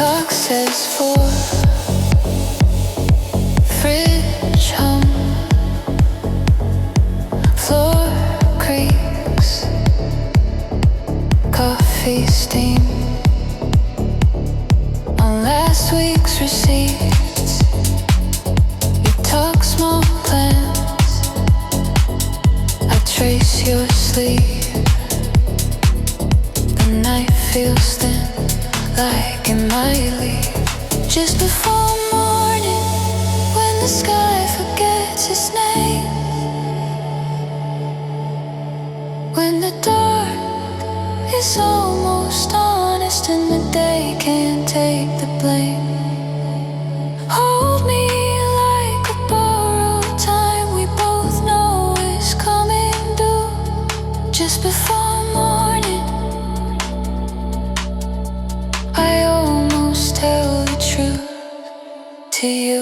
Clock says four. Fridge hum. Floor creaks. Coffee steam. On last week's receipts, you talk small plans. I trace your sleep. The night feels thin, like it might leave. Just before morning, when the sky forgets its name, when the dark is almost honest and the day can't take the blame. Hold me like a borrowed time we both know is coming due. Just before morning, I almost tell the truth to you.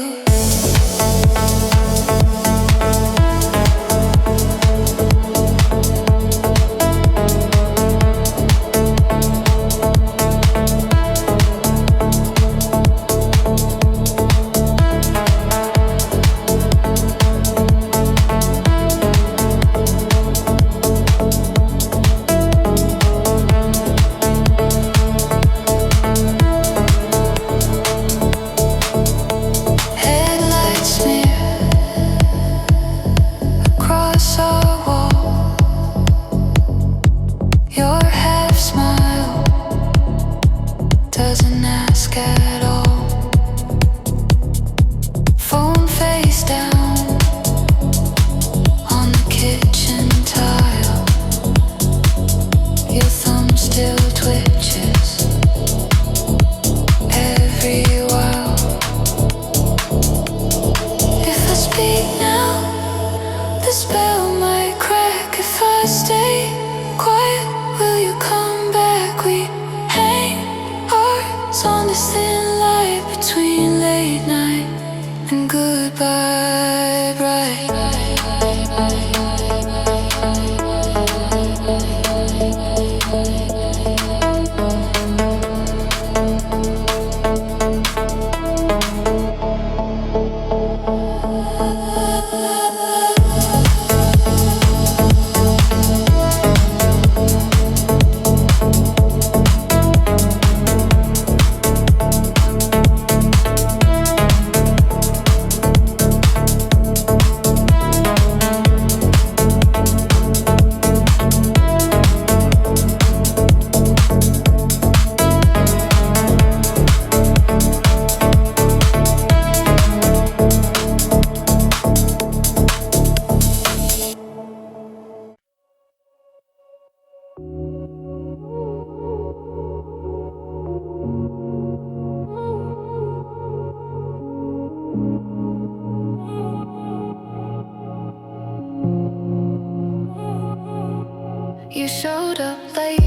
You showed up late,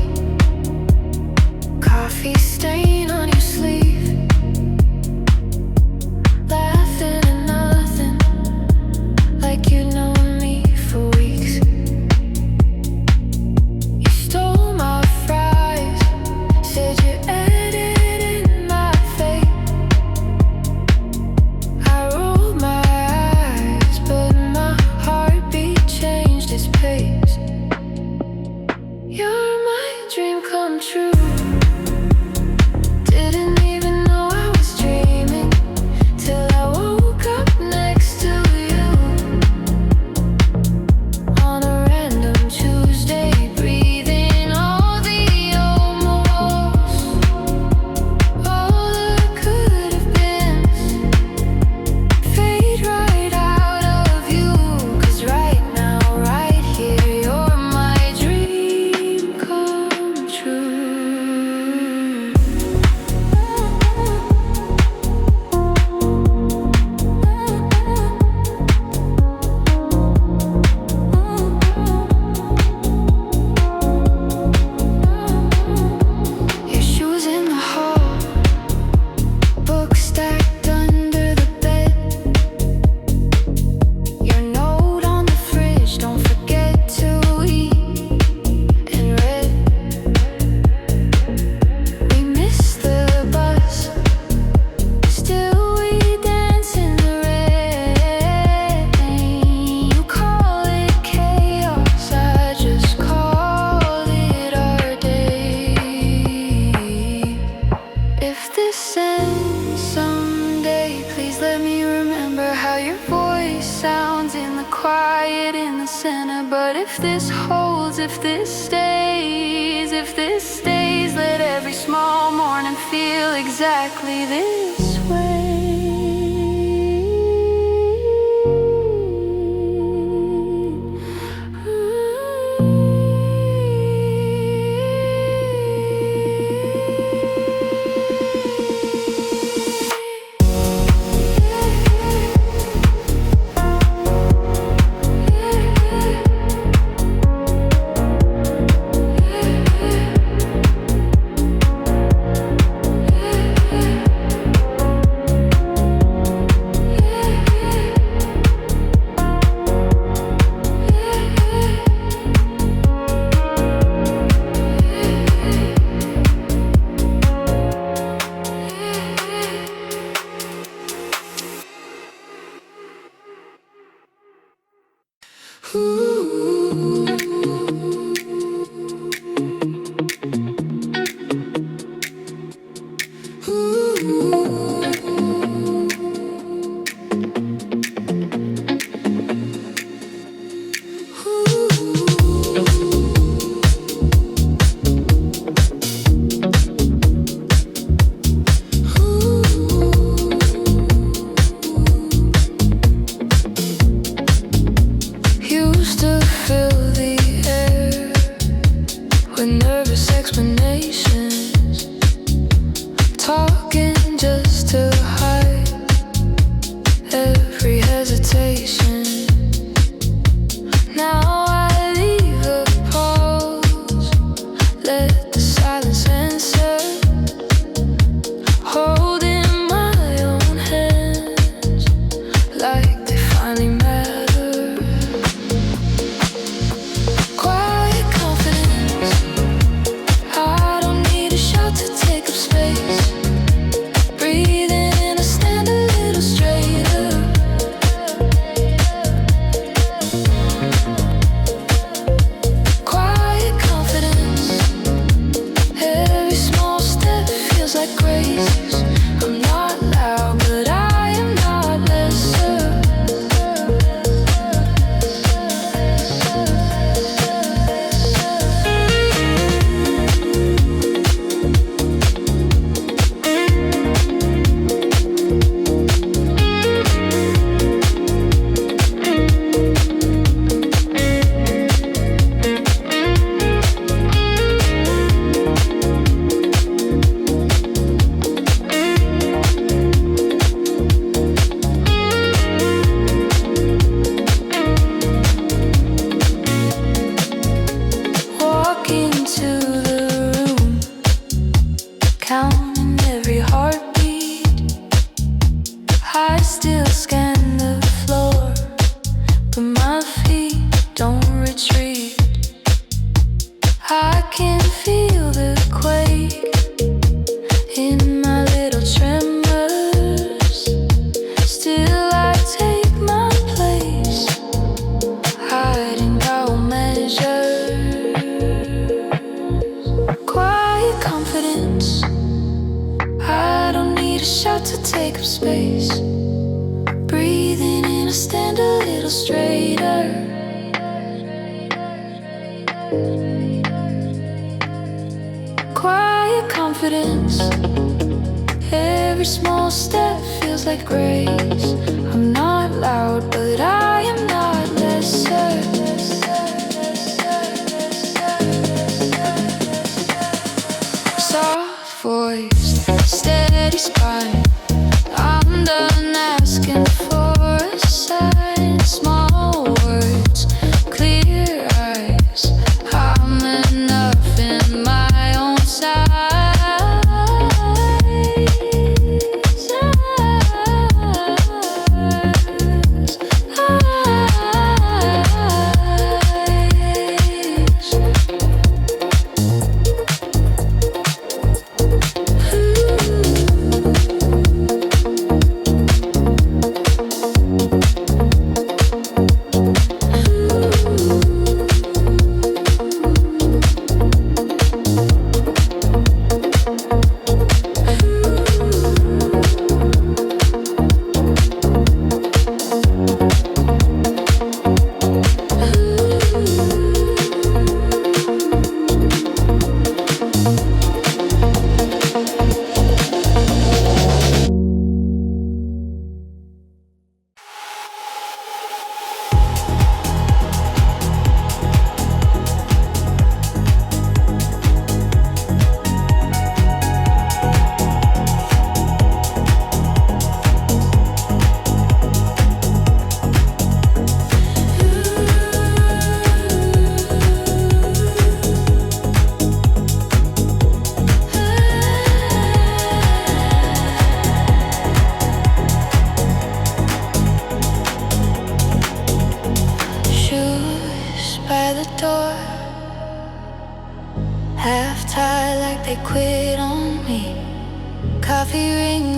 coffee stain on your sleeve, laughing at nothing, like you know me for weeks. You stole my fries, said you edited my fate. I rolled my eyes, but my heartbeat changed its pace. You're my dream come true. center. But if this holds, if this stays, let every small morning feel exactly this way.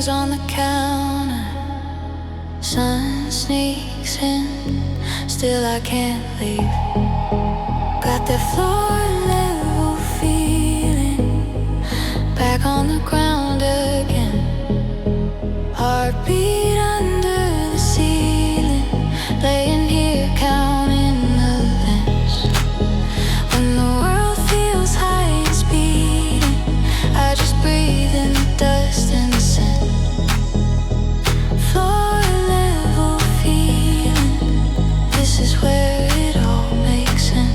things on the counter. Sun sneaks in, still I can't leave. Got that floor level feeling, back on the ground again. Heartbeat under the ceiling, laying here counting the vents. When the world feels high, it's beating, I just breathe in the dust and the scent. Floor level feeling, this is where it all makes sense.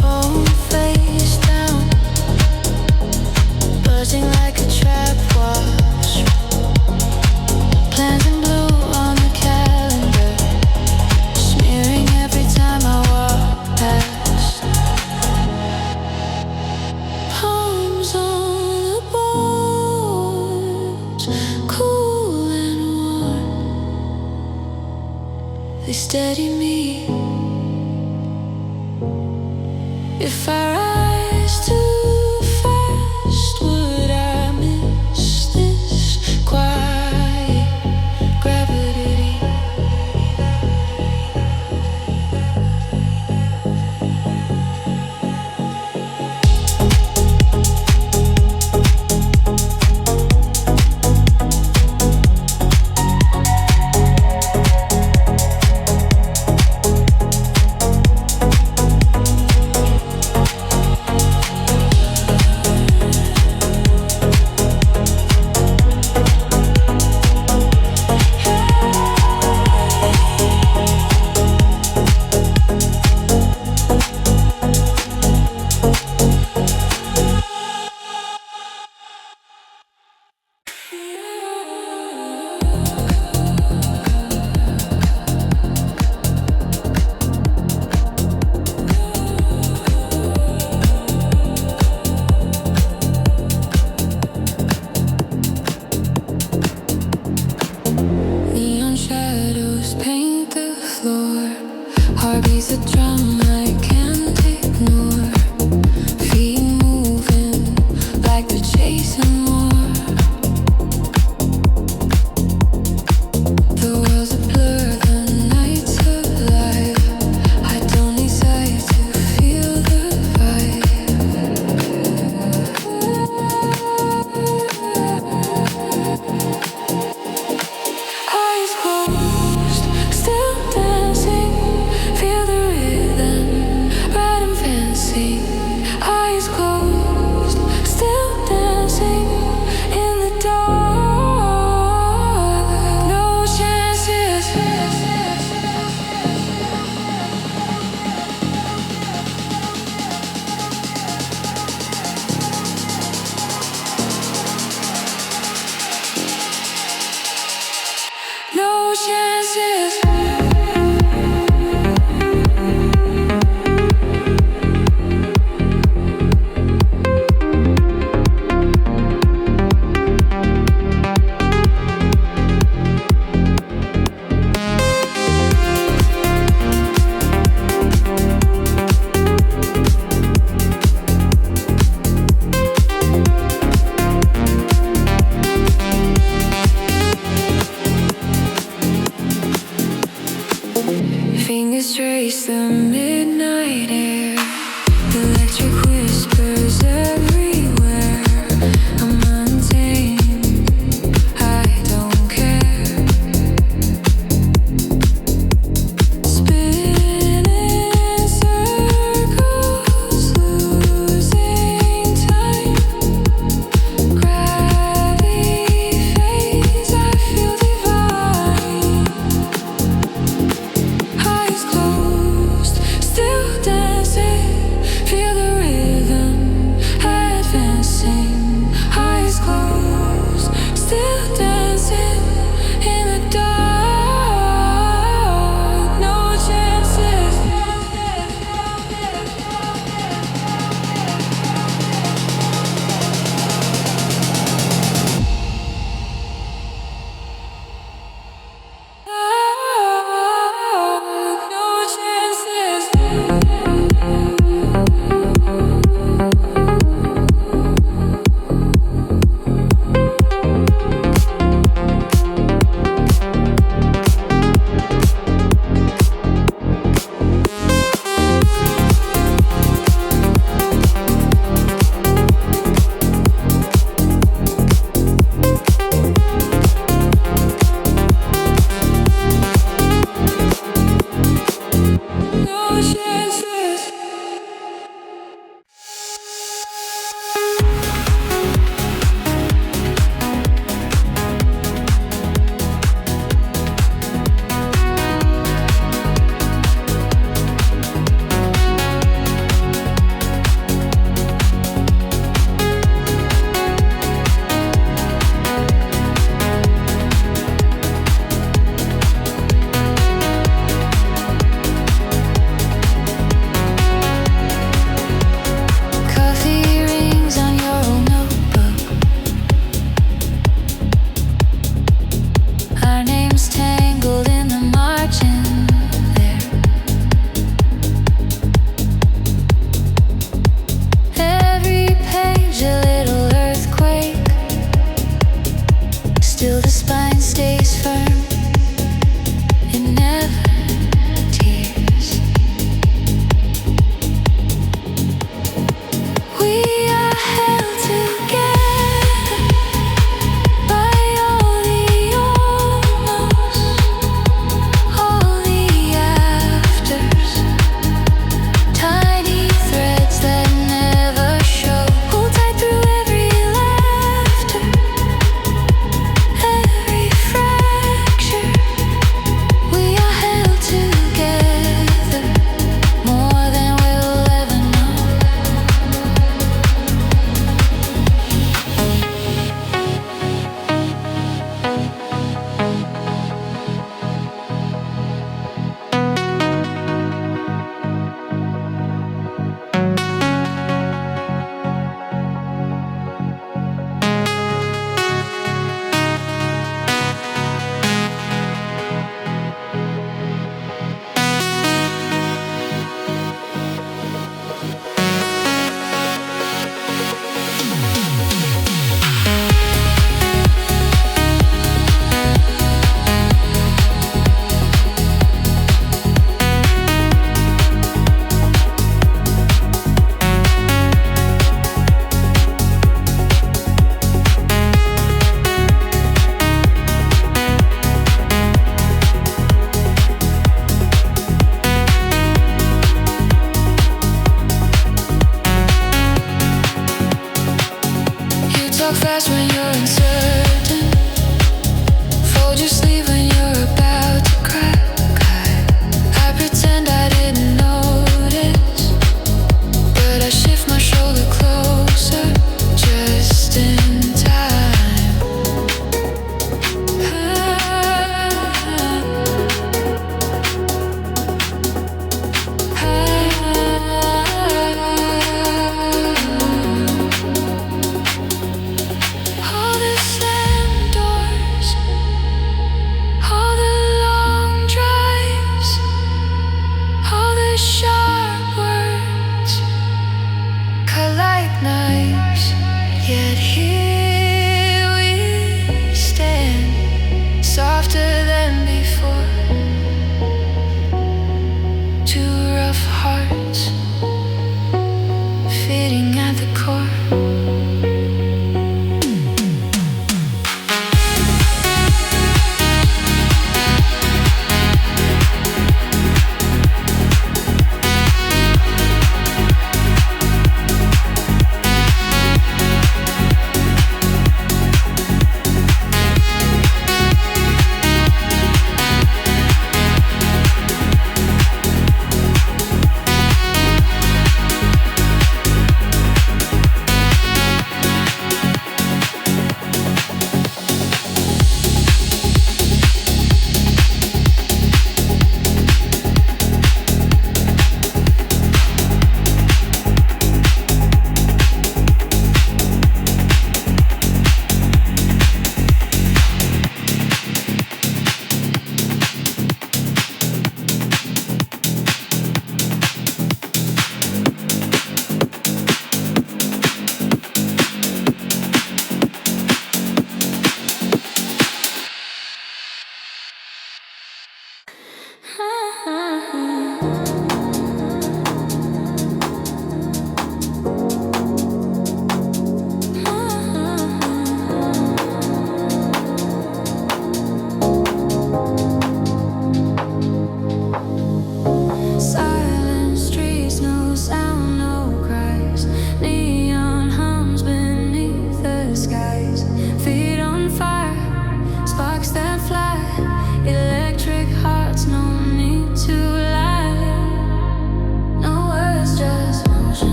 Phone face down, buzzing like a trap watch. Plans in blue on the calendar, smearing every time I walk past. Palms on the boards, cool and warm. They steady me. If I rise too fast, would I miss this quiet gravity? fast when you're uncertain. Fold your sleeve when you're about to crack. I pretend I didn't notice, but I shift my shoulder closer just in time. All this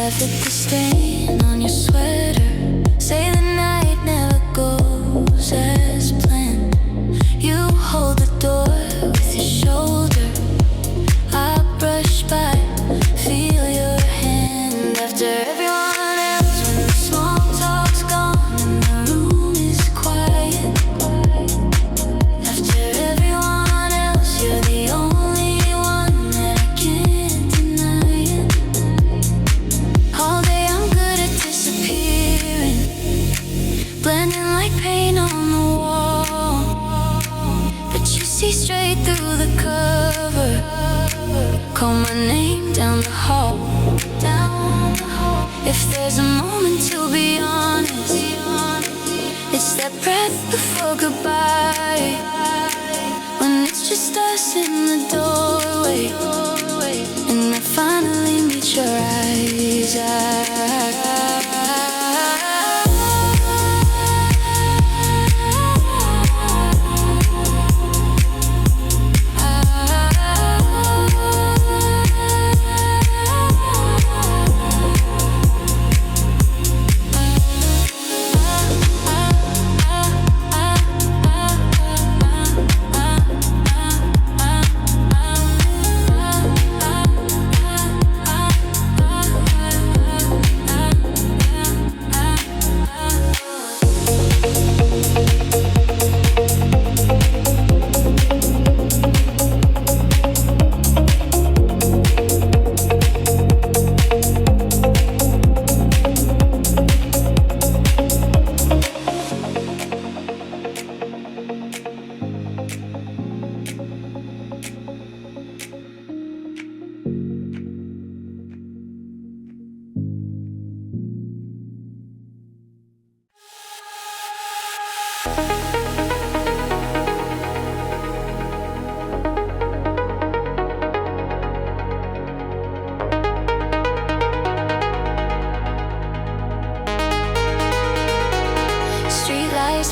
laugh at the stain on your sweater. Say the night never goes as planned. You hold the door with your shoulder. I brush by, feel your hand after everyone else. When the small talk's gone and the room is quiet. After everyone else, you're the only one that I can't deny it. All day I'm good at disappearing, blending like paint on the wall. But you see straight through the cover. Call my name down the hall. If there's a moment to be honest, it's that breath before goodbye. When it's just us in the doorway, and I finally meet your eyes.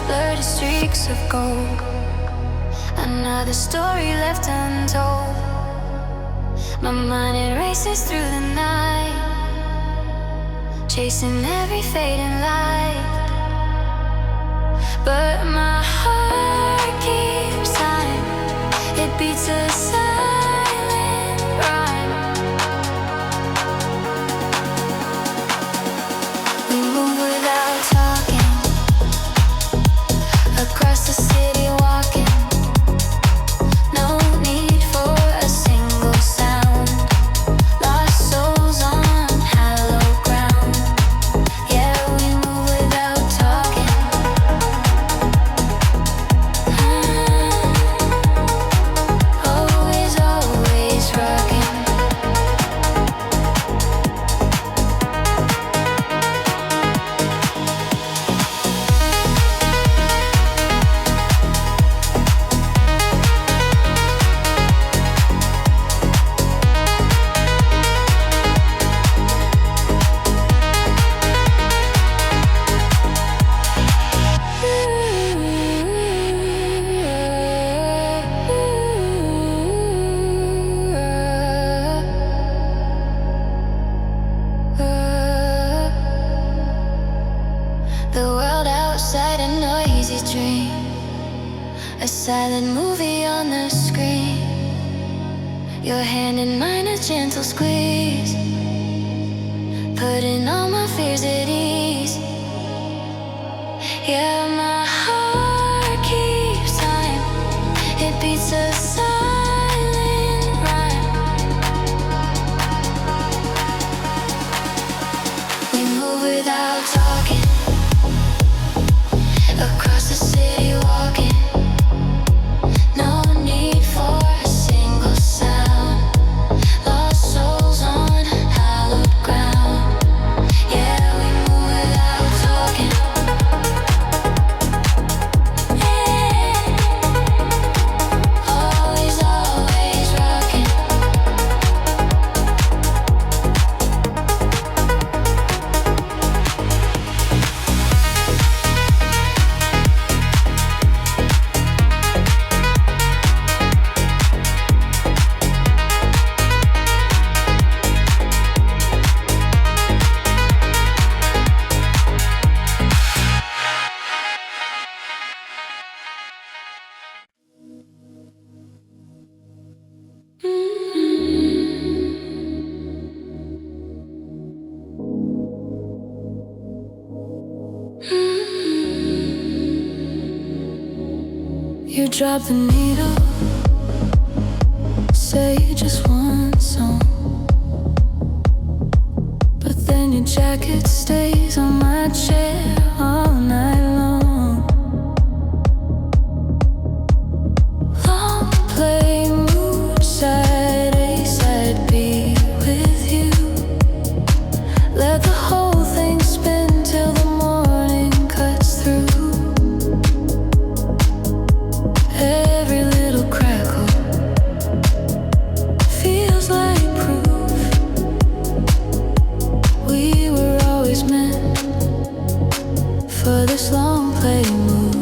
Blur the streaks of gold. Another story left untold. My mind it races through the night, chasing every fading light. But my heart keeps time. It beats a silent rhyme. We move without talking, across the city walking. No need for a single sound. Lost souls on hallowed ground. Yeah, we move without talking. Always, always rocking. The world outside a noisy dream, a silent movie on the screen. Your hand in mine, a gentle squeeze, putting all my fears at ease. Yeah, my heart keeps time. It beats a silent rhyme. We move without talking, across the city walking. No need for a single sound. Lost souls on hallowed ground. Yeah, we move without talking. Yeah. You drop the needle, say just one song, but then your jacket stays on my chair all night long. Long play, mood, side A, side B with you. Let the whole thing spin till the morning cuts through. Every little crackle feels like proof we were always meant for this long play mood.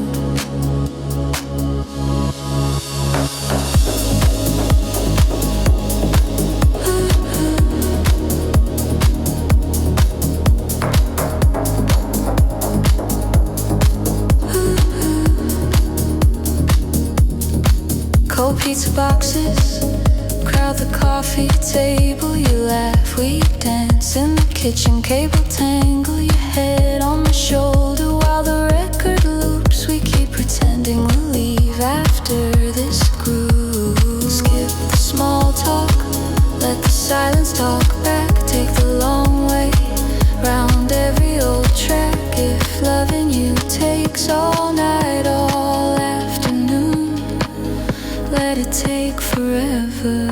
Cold pizza boxes crowd the coffee table. You laugh, we dance in the kitchen. Cable tangle your head on my shoulder while the record loops. We keep pretending we'll leave after this groove. Skip the small talk, let the silence talk back. Take the long way round every old track. If loving you takes all night, all afternoon, let it take forever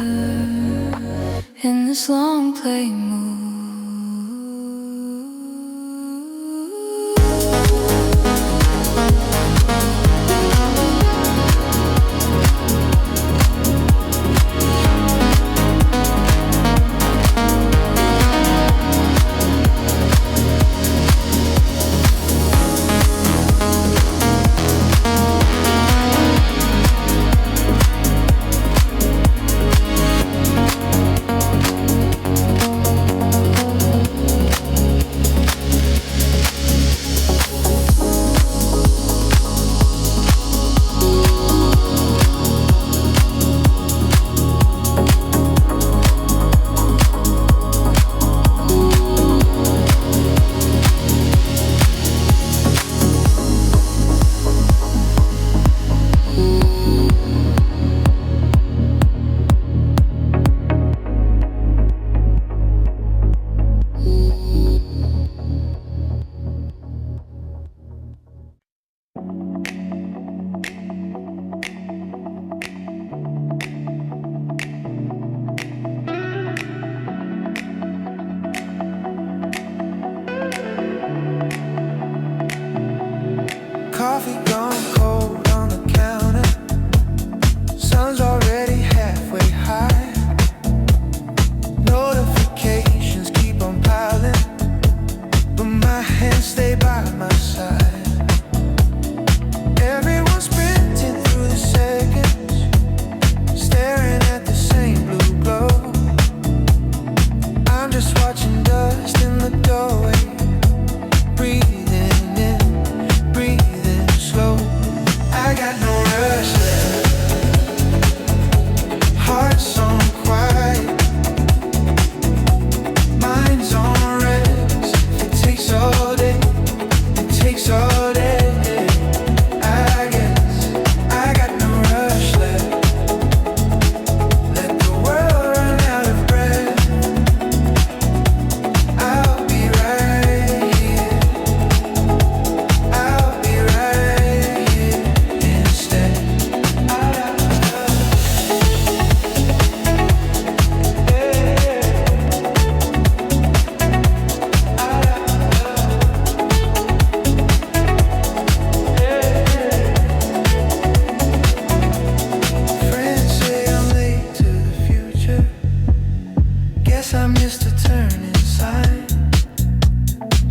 in this long play mood. Coffee gone cold on the counter. Sun's already halfway high. Notifications keep on piling, but my hands stay by my side. Everyone's sprinting through the seconds, staring at the same blue glow. I'm just watching dust in the doorway, breathing in, breathing slow. I got no rush left, heart's on quiet, mind's on rest. It takes all day, it takes all day. I guess I got no rush left. Let the world run out of breath. I'll be right here, I'll be right here instead. Friends say I'm late to the future. Guess I missed a turning sign.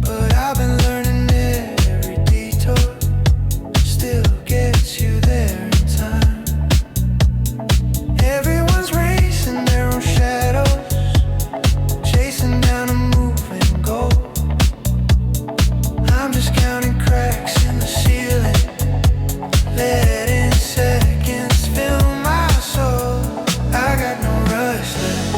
But I've been learning every detour still gets you there in time. Everyone's racing their own shadows, chasing down a moving goal. I'm just counting cracks in the ceiling, letting seconds fill my soul. I got no rush left,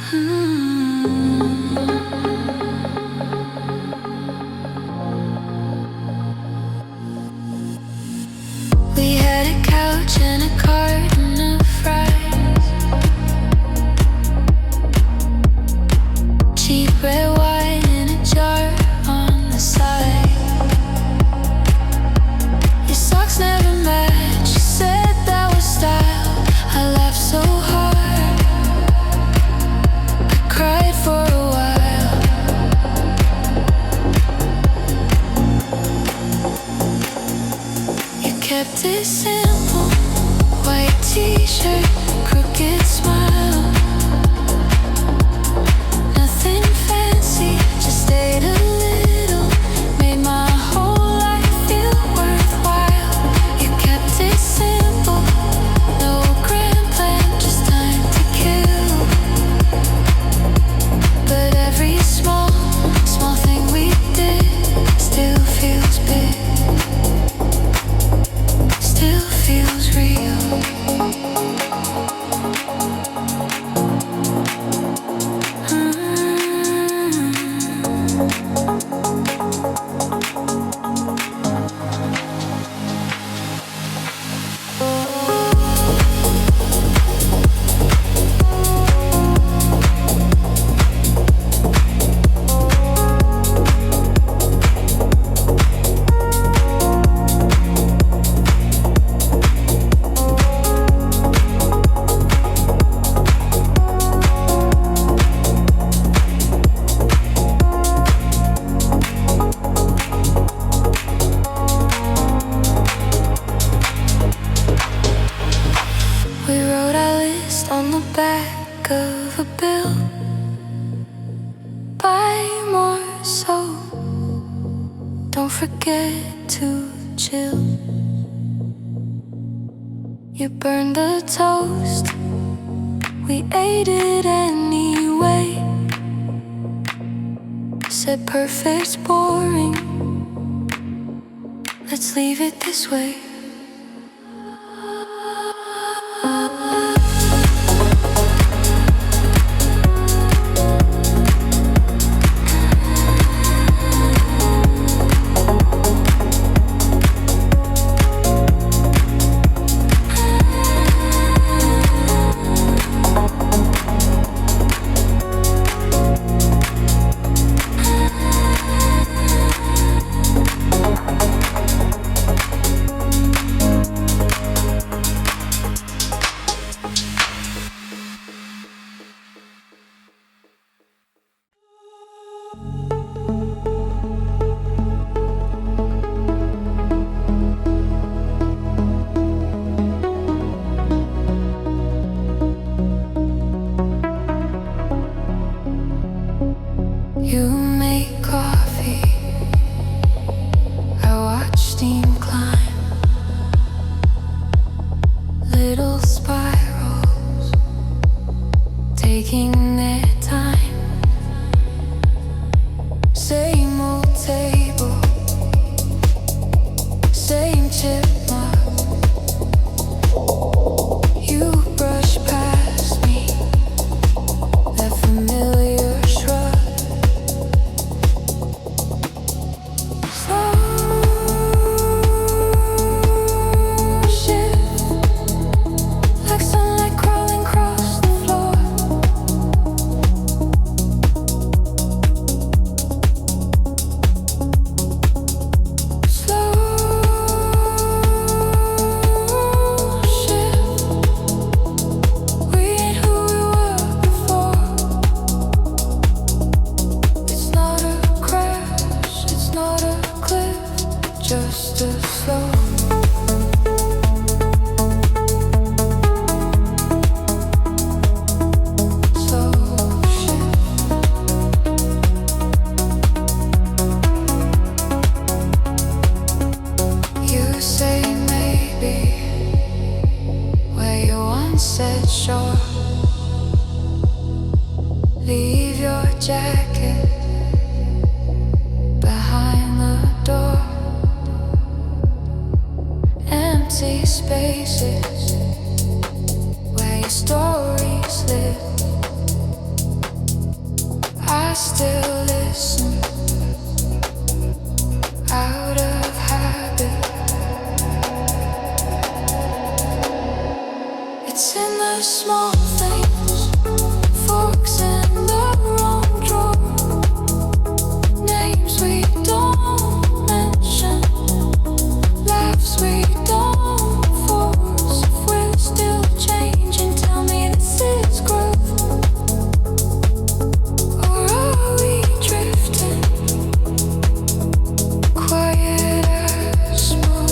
We had a couch and a carton of fries, cheap red wine in a jar on the side. Your socks never match, you said that was style. I laughed so hard, I cried for a while. You kept it simple, white t-shirt, crooked smile. Nothing fancy, just ate a little, made my whole life feel worthwhile. You kept it simple, no grand plan, just time to kill. But every small thing we did still feels big, still feels real. We wrote our list on the back of a bill. Buy more soap, don't forget to chill. You burned the toast, we ate it anyway. Said perfect's boring, let's leave it this way. You make coffee, I watch steam climb, little spirals taking their time. Same old table, same chipmunk. You brush past me, that familiar shrug. Just a slow shift. You say maybe where you once said sure. Leave your jacket behind the door. Empty spaces where your stories live. still listen out of habit. It's in the small things, forks in the wrong drawer, names we don't mention, laughs we don't force. If we're still changing, tell me this is growth, or are we drifting, quiet as smoke?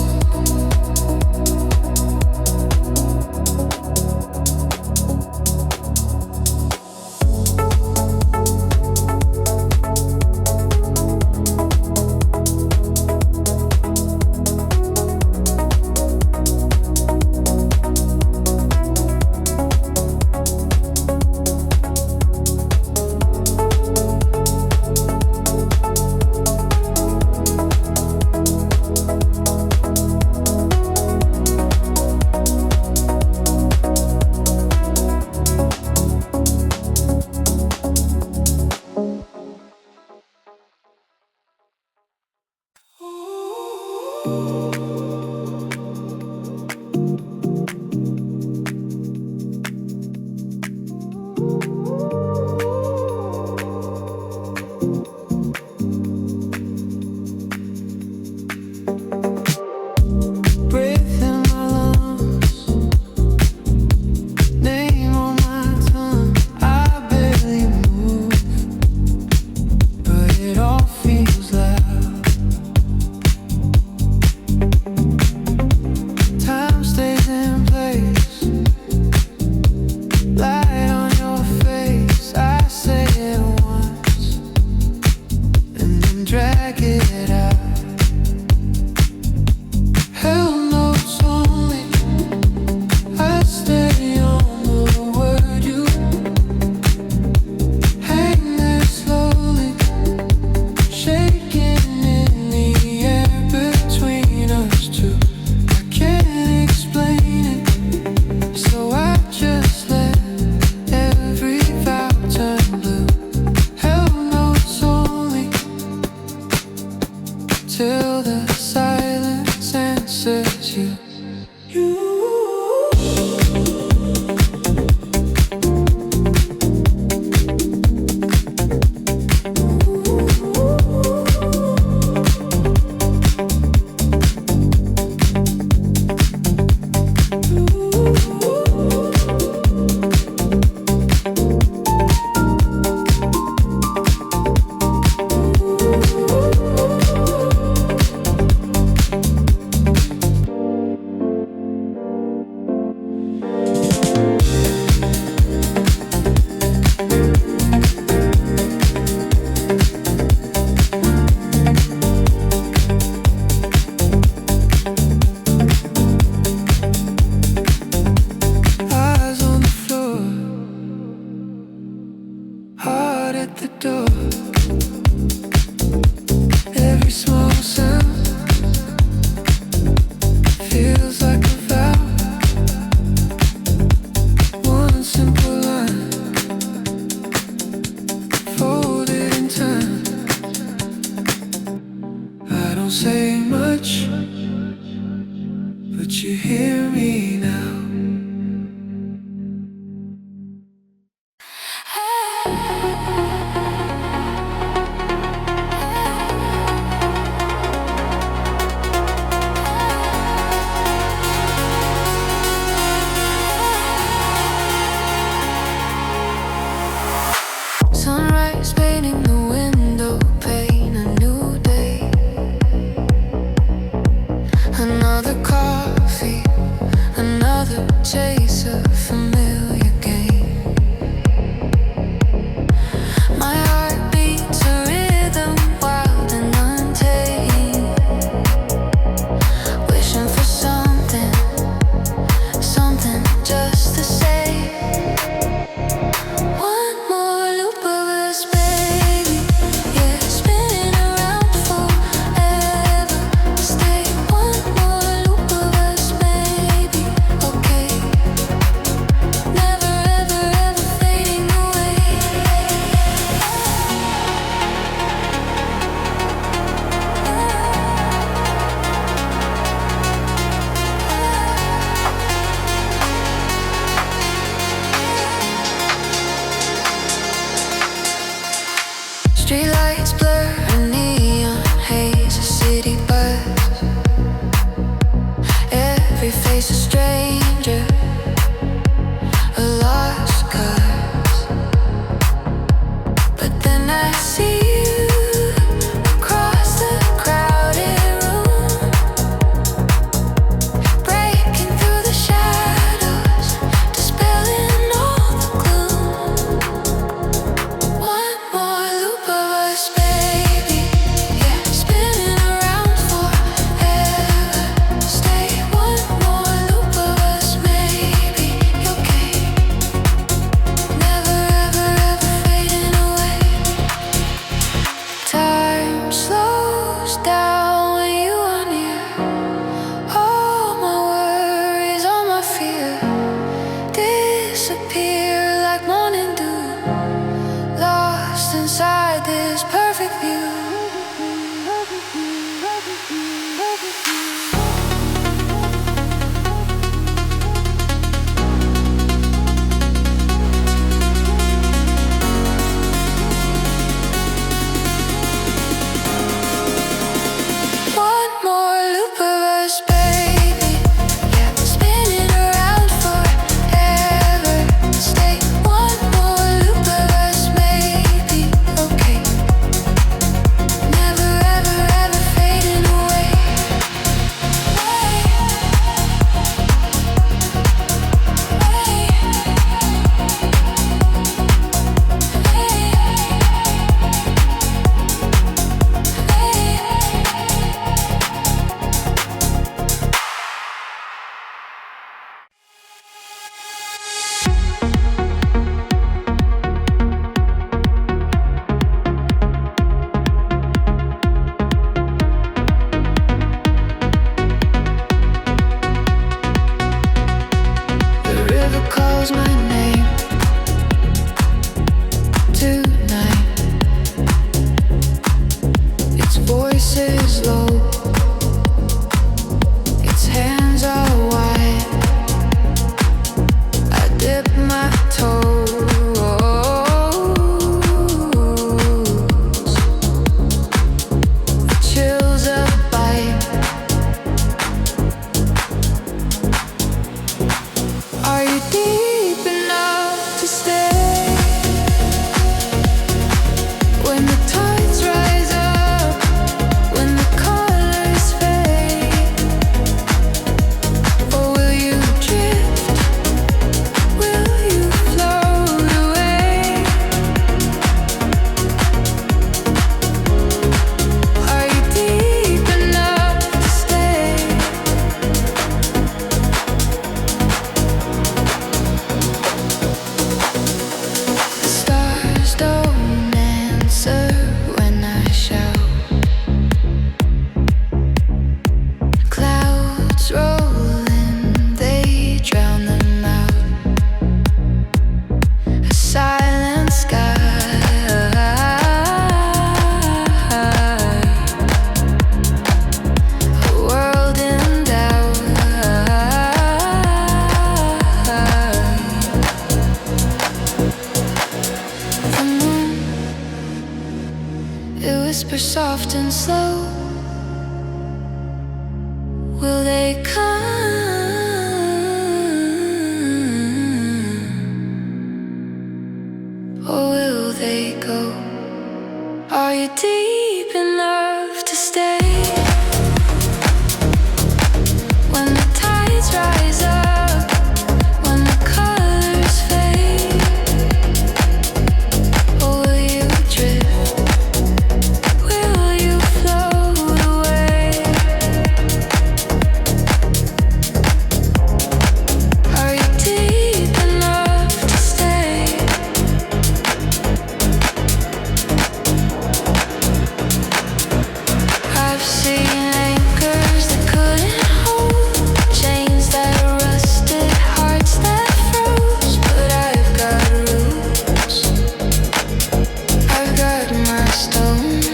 the moon. It whispers soft and slow. Will they come? Or will they go? Are you deep enough to stay? When the tides rise up, when the colors fade, or will you drift? Will you float away? Are you deep enough to stay? I've seen anchors that couldn't hold, chains that rusted, hearts that froze. But I've got roots, I've got my stones.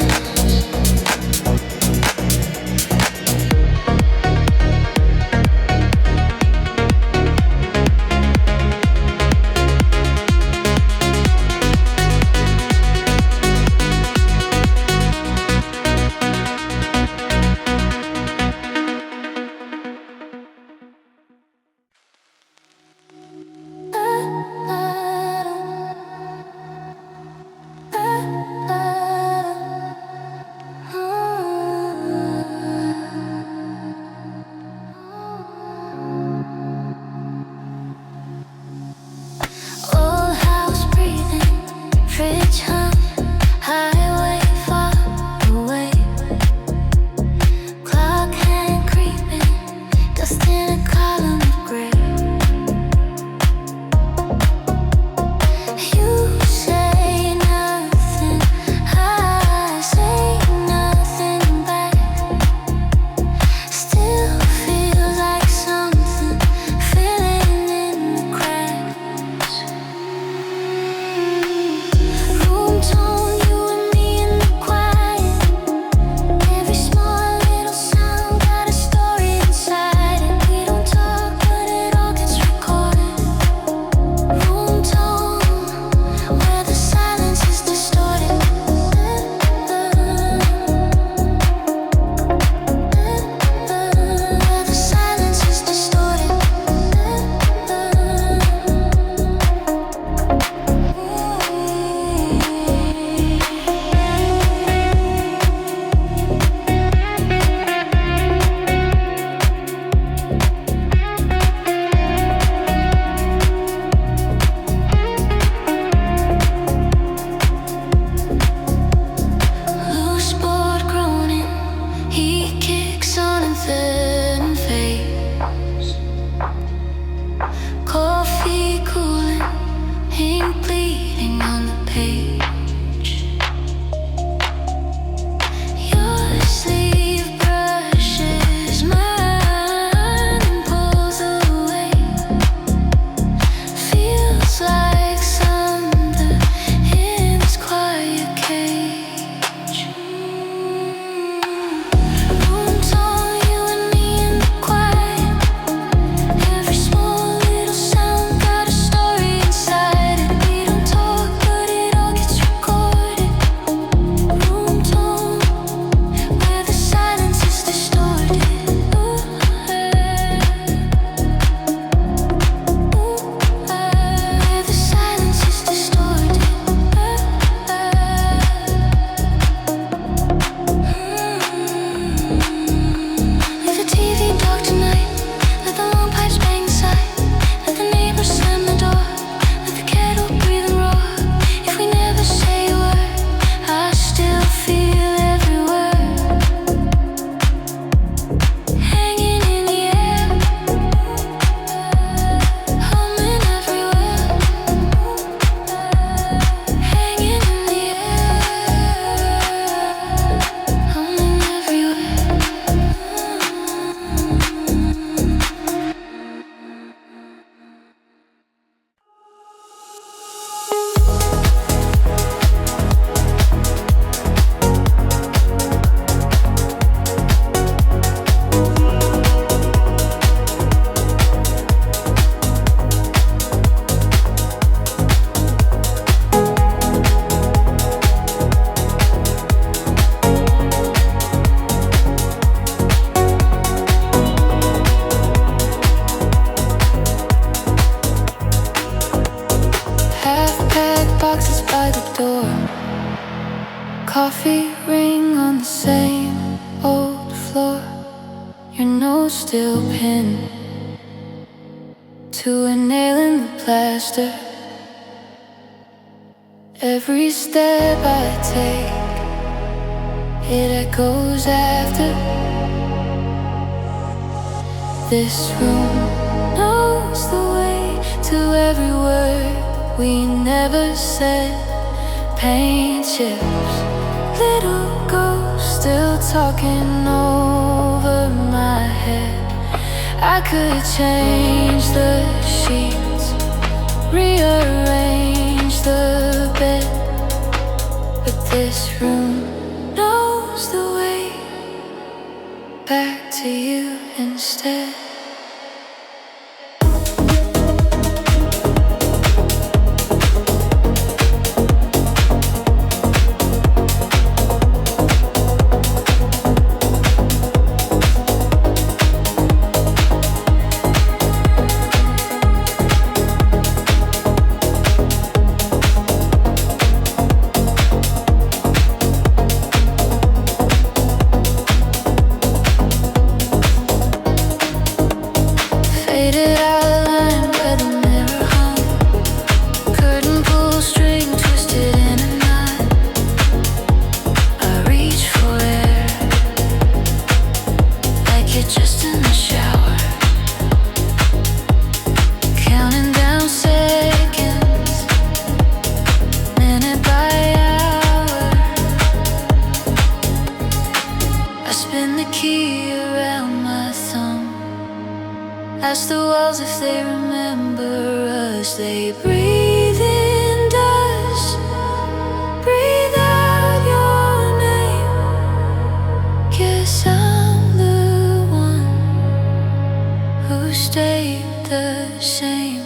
Old house breathing, fridge hum, highway far away. Clock hand creeping, dust in a column of gray. You say nothing, I say nothing back. Still feels like something filling in the cracks. Room tone, you and me in the quiet. Every small little sound got a story inside it. We don't talk, but it all gets recorded. Room tone, where the silence is distorted. Where the silence is distorted. Loose board groaning, he kicks on and then fades. Coffee cooling, ink bleeding on the page. Your sleeve brushes mine and pulls away. Feels like thunder in this quiet cage. Room tone, you and me in the quiet. Every small little sound got a story inside it. We don't talk, but it all gets the door. Coffee ring on the same old floor. Your nose still pinned to a nail in the plaster. Every step I take, it echoes after. This room knows the way to every word we never said. Paint chips, little ghosts still talking over my head. I could change the sheets, rearrange the bed, but this room knows the way back to you instead. Ask the walls if they remember us. They breathe in dust, breathe out your name. Guess I'm the one who stayed the same.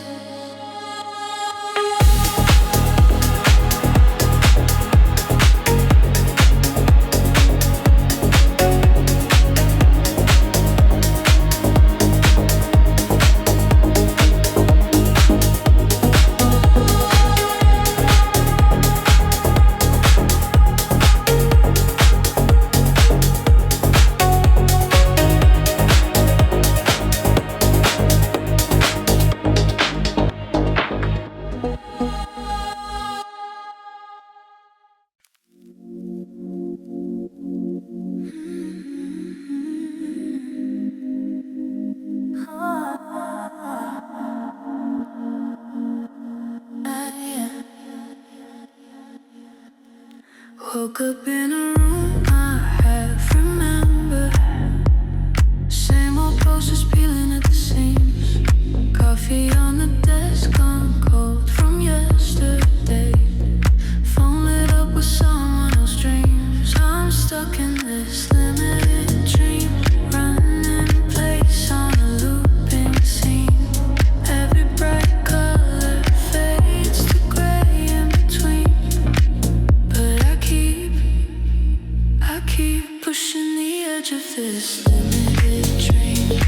Woke up in a room I half remember. Same old posters peeling at the seams. Coffee on the desk gone cold from yesterday. Phone lit up with someone else's dreams. I'm stuck in this limited dream, running in place on a looping scene. Every bright color fades to gray in between. But I keep pushing the edge of this limited dream.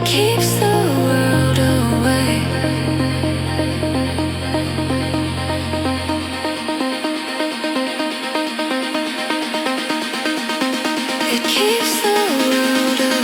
It keeps the world away. It keeps the world away.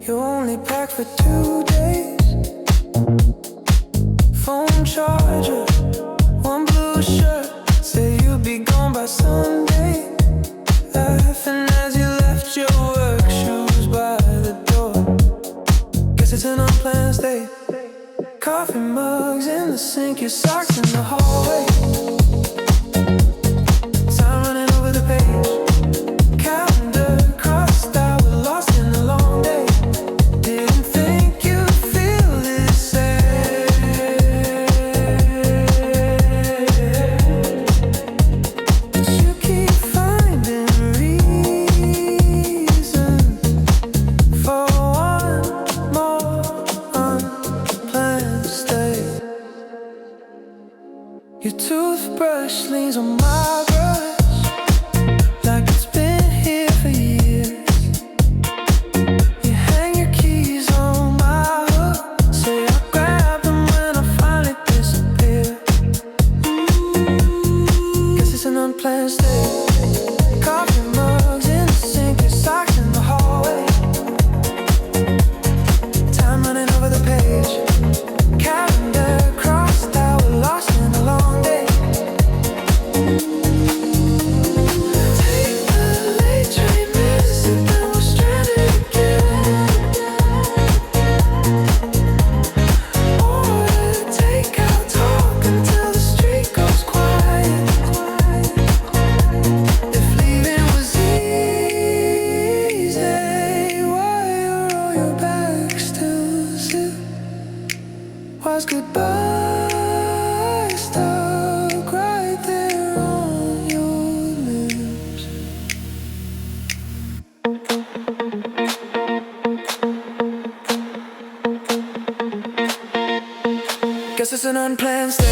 You only pack for 2 days. Phone charger, one blue shirt. Say you'll be gone by Sunday. Laughing as you left your work shoes by the door. Guess it's an unplanned stay. Coffee mugs in the sink, your socks in the hallway. Time running over the page. Calendar crossed out, we're lost in the long day. Didn't think you'd feel this sad. But you keep finding reasons for one more unplanned stay. Your toothbrush leans on my brush like it's been here for years. You hang your keys on my hook. Say I'll grab them when I finally disappear. Guess it's an unplanned stay. Coffee mugs in the sink, your socks in the hallway. Time running over the page. Calendar crossed out, we're lost in a long day. Take the late train, miss it, then we're stranded again. Order takeout, talk until the street goes quiet. If leaving was easy, why are all your bags still zipped? Why's goodbye stuck right there on your lips? Guess it's an unplanned stay.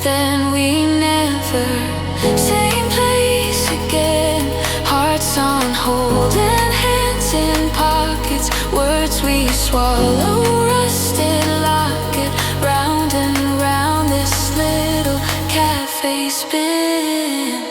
then we never. Same place again, hearts on hold and hands in pockets words we swallow, rusted locket, round and round this little cafe spin.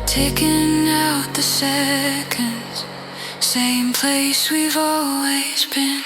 Ticking out the seconds, same place we've always been.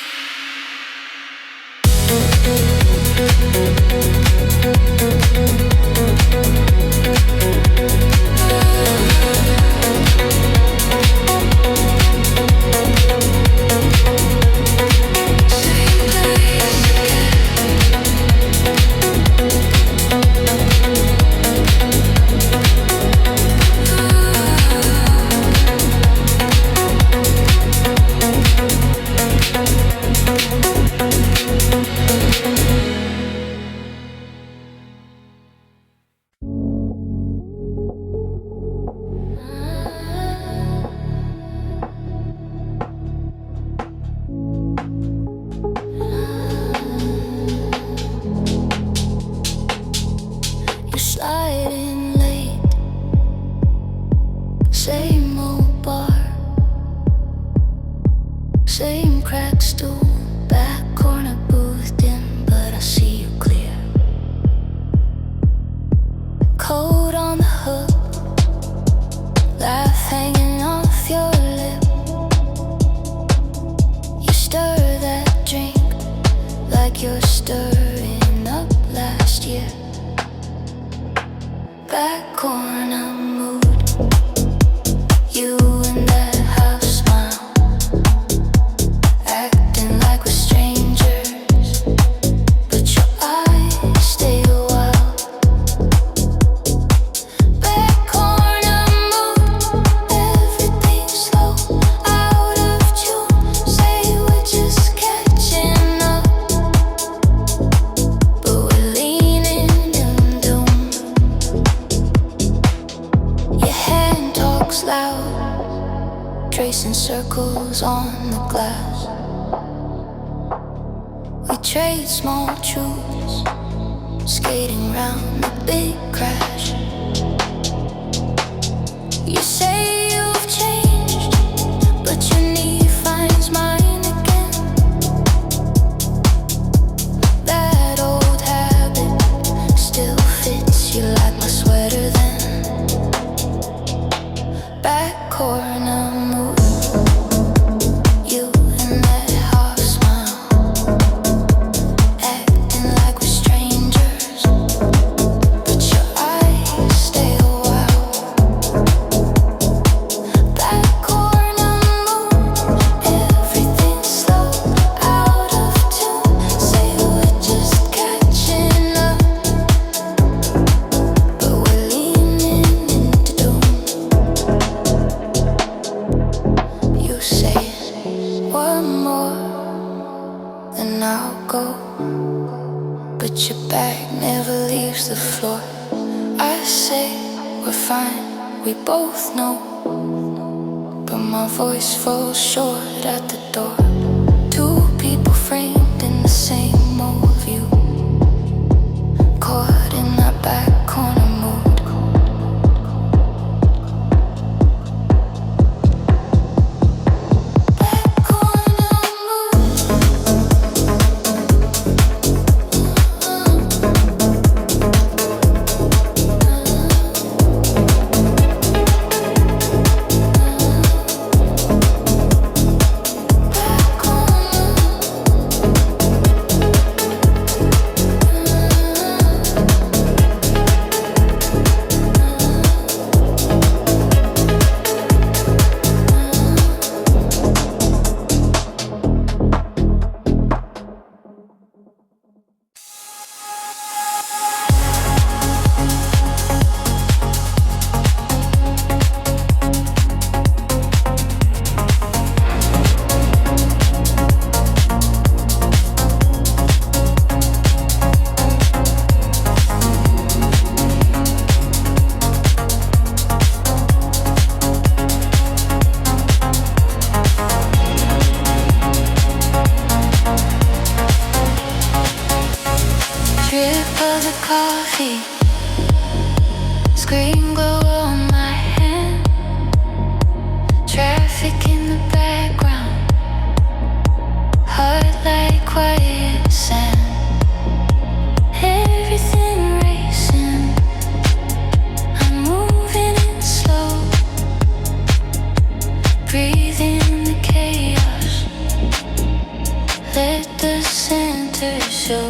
Same cracked stool, back corner booth dim, but I see you clear. Coat on the hook, laugh hanging off your lip. You stir that drink like you're stirring up last year. Back corner mood, you and that half smile, acting like we're strangers, but your eyes stay a while. Back corner mood, everything's slow, out of tune. Say we're just catching up, but we're leaning in doom. Your hand talks loud, tracing circles on the glass. We trade small truths, skating round the big crash. You say you've changed, but your knee finds mine again. That old habit still fits you like my sweater then. Back corner mood, you and that half smile, acting like we're strangers, but your eyes stay a while. Back corner mood, everything's slow, out of tune. Say we're just catching up, but we're leaning into doom. You say one more, then I'll go, but your bag never leaves the floor. I say we're fine, we both know, but my voice falls short at the door. Two people framed in the same old view, caught coffee, screen glow on my hand, traffic in the background, heart like quiet sand, everything racing, I'm moving in slow, breathing the chaos, let the center show.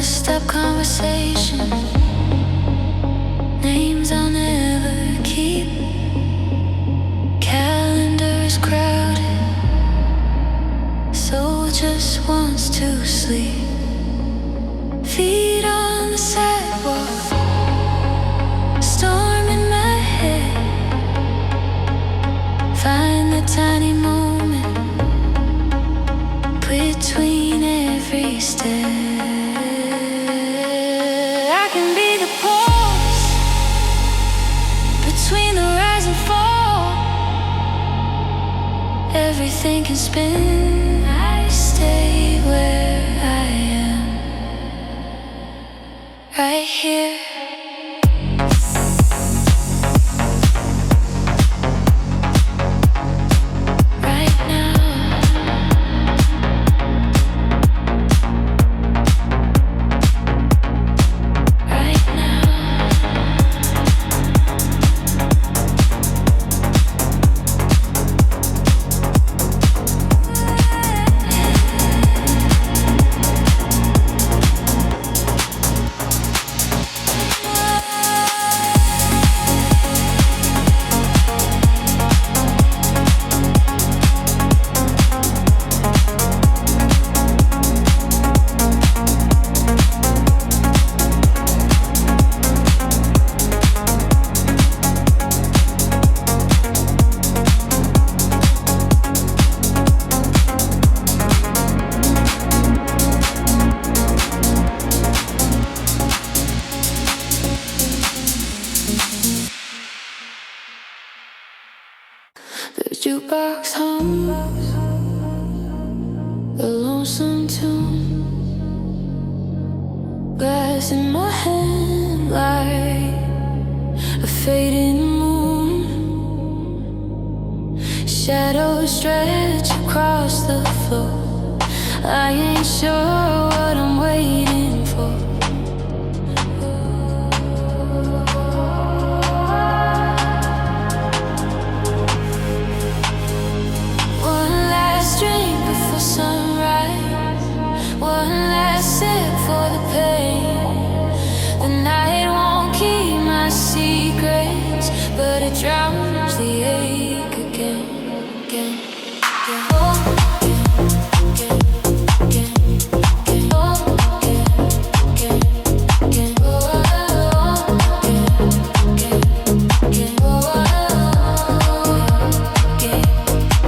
Stop conversation, names I'll never keep. Calendar is crowded, soul just wants to sleep. Feet on the sidewalk, storm in my head. Find the tiny moment between every step. Everything can spin, I stay where I am, right here. The jukebox hums a lonesome tune, glass in my hand like a fading moon. Shadows stretch across the floor. I ain't sure what I'm waiting for. Drink before sunrise, one last sip for the pain. The night won't keep my secrets, but it drowns the ache again, again, again. Oh, again, again, again, oh, again, again, again, oh, again, again, again, oh, again,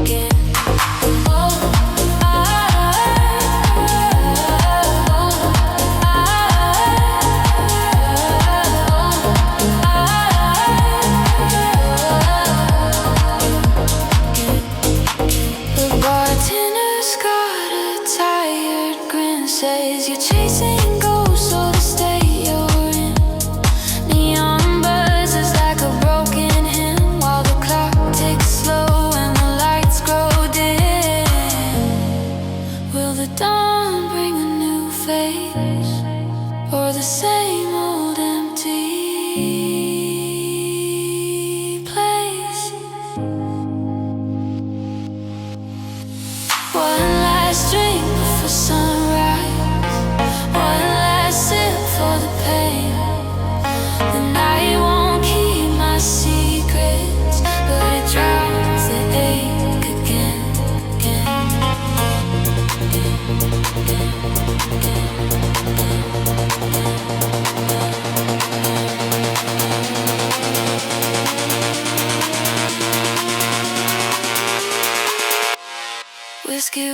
again. Says you're chasing ghosts, so the state you're in. Neon buzzes like a broken hymn, while the clock ticks slow and the lights grow dim. Will the dawn bring a new face, or the same old empty place? One last drink before sunrise,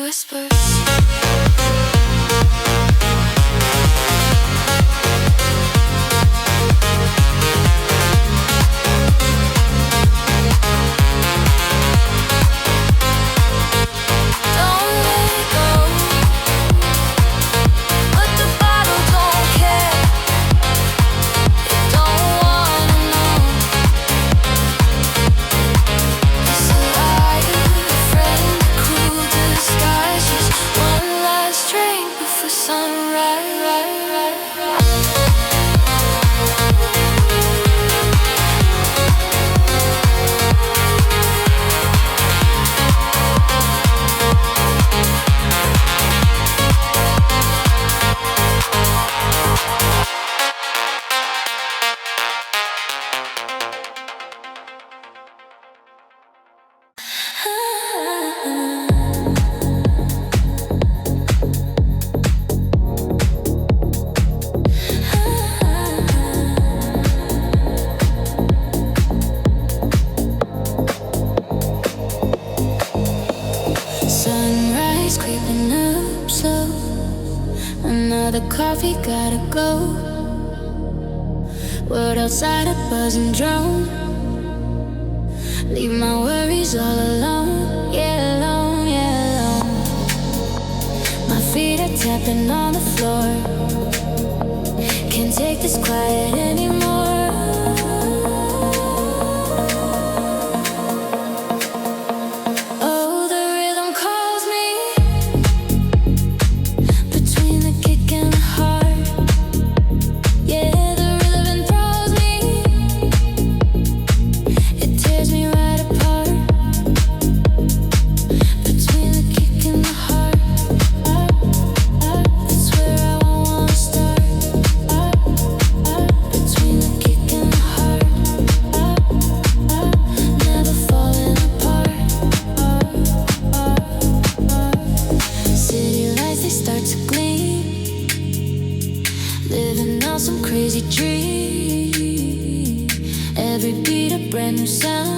whispers. Sunrise creeping up slow. Another coffee, gotta go. World outside a buzzing drone. Leave my worries all alone. Yeah, alone, yeah, alone. My feet are tapping on the floor. Can't take this quiet anymore. Living on some crazy dream. Every beat a brand new sound.